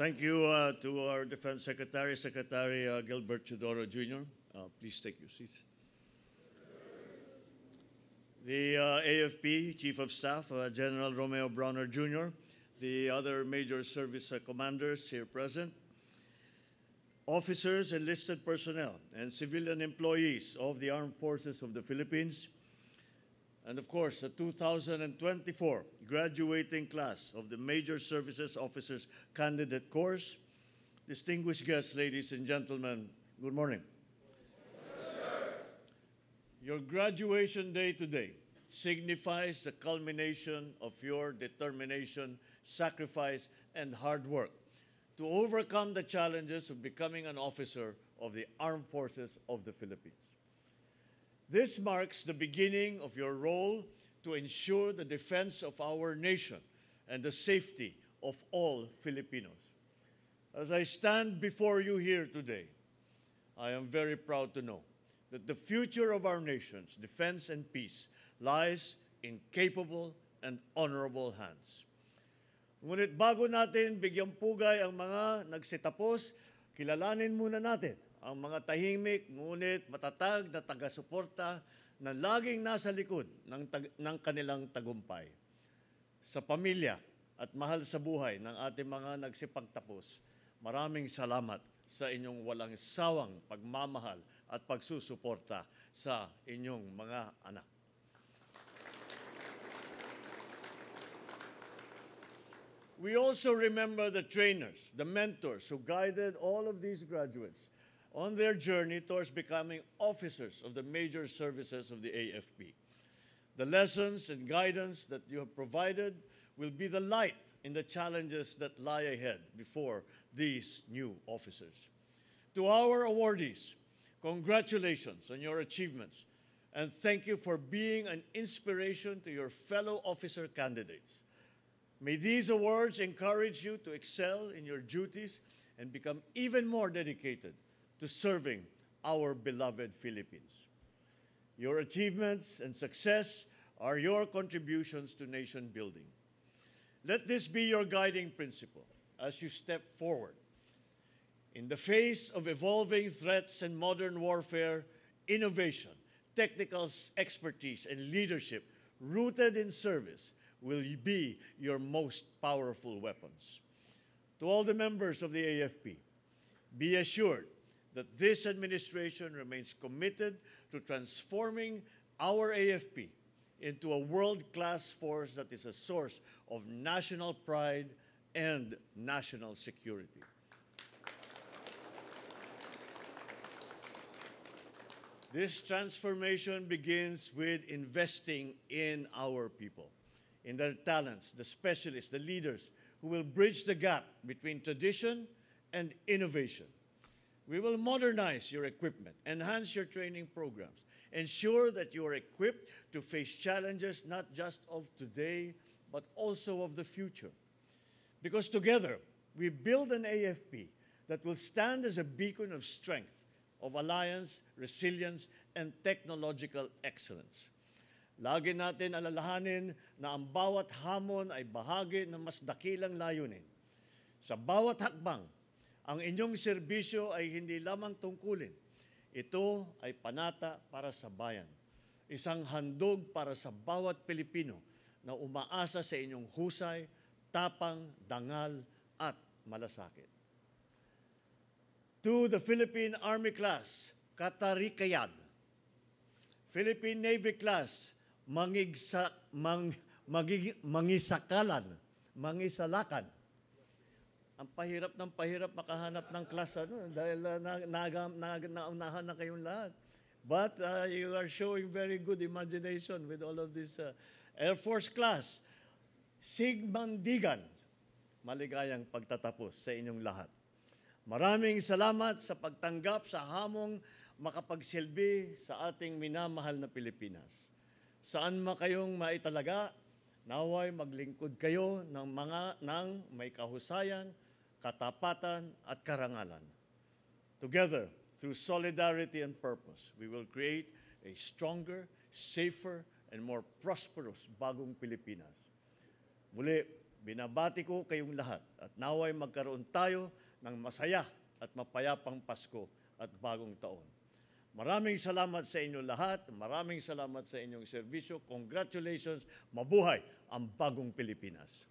Thank you to our Defense Secretary, Secretary Gilbert Chidoro Jr. Please take your seats. The AFP Chief of Staff, General Romeo Bronner Jr., the other major service commanders here present, officers, enlisted personnel, and civilian employees of the Armed Forces of the Philippines, and of course, the 2024 graduating class of the Major Services Officers Candidate Course. Distinguished guests, ladies and gentlemen, good morning. Your graduation day today signifies the culmination of your determination, sacrifice, and hard work to overcome the challenges of becoming an officer of the Armed Forces of the Philippines. This marks the beginning of your role to ensure the defense of our nation and the safety of all Filipinos. As I stand before you here today, I am very proud to know that the future of our nation's defense and peace lies in capable and honorable hands. Ngunit bago natin bigyang pugay ang mga nagsitapos, kilalanin muna natin ang mga tahimik ngunit matatag na taga-suporta na laging nasa likod ng kanilang tagumpay. Sa pamilya at mahal sa buhay ng ating mga nagsipagtapos, maraming salamat sa inyong walang sawang pagmamahal at pagsusuporta sa inyong mga anak. We also remember the trainers, the mentors who guided all of these graduates on their journey towards becoming officers of the major services of the AFP. The lessons and guidance that you have provided will be the light in the challenges that lie ahead before these new officers. To our awardees, congratulations on your achievements, and thank you for being an inspiration to your fellow officer candidates. May these awards encourage you to excel in your duties and become even more dedicated to serving our beloved Philippines. Your achievements and success are your contributions to nation building. Let this be your guiding principle as you step forward. In the face of evolving threats and modern warfare, innovation, technical expertise, and leadership rooted in service will be your most powerful weapons. To all the members of the AFP, be assured that this administration remains committed to transforming our AFP into a world-class force that is a source of national pride and national security. This transformation begins with investing in our people, in their talents, the specialists, the leaders who will bridge the gap between tradition and innovation. We will modernize your equipment, enhance your training programs, ensure that you are equipped to face challenges not just of today, but also of the future. Because together, we build an AFP that will stand as a beacon of strength, of alliance, resilience, and technological excellence. Lagi natin alalahanin na ang bawat hamon ay bahagi ng mas dakilang layunin. Sa bawat hakbang, ang inyong serbisyo ay hindi lamang tungkulin. Ito ay panata para sa bayan. Isang handog para sa bawat Pilipino na umaasa sa inyong husay, tapang, dangal, at malasakit. To the Philippine Army Class, Katarikayan. Philippine Navy Class, Mangisalakan. Ang pahirap ng pahirap makahanap ng class dahil naunahan na kayong lahat. But you are showing very good imagination with all of this. Air Force Class, Sigmandigan. Maligayang pagtatapos sa inyong lahat. Maraming salamat sa pagtanggap sa hamong makapagsilbi sa ating minamahal na Pilipinas. Saan kayong maitalaga, naway maglingkod kayo ng may kahusayan, katapatan at karangalan. Together, through solidarity and purpose, we will create a stronger, safer, and more prosperous bagong Pilipinas. Muli, Binabati ko kayong lahat at naway magkaroon tayo ng masaya at mapayapang Pasko at bagong taon. Maraming salamat sa inyo lahat. Maraming salamat sa inyong serbisyo. Congratulations. Mabuhay ang bagong Pilipinas.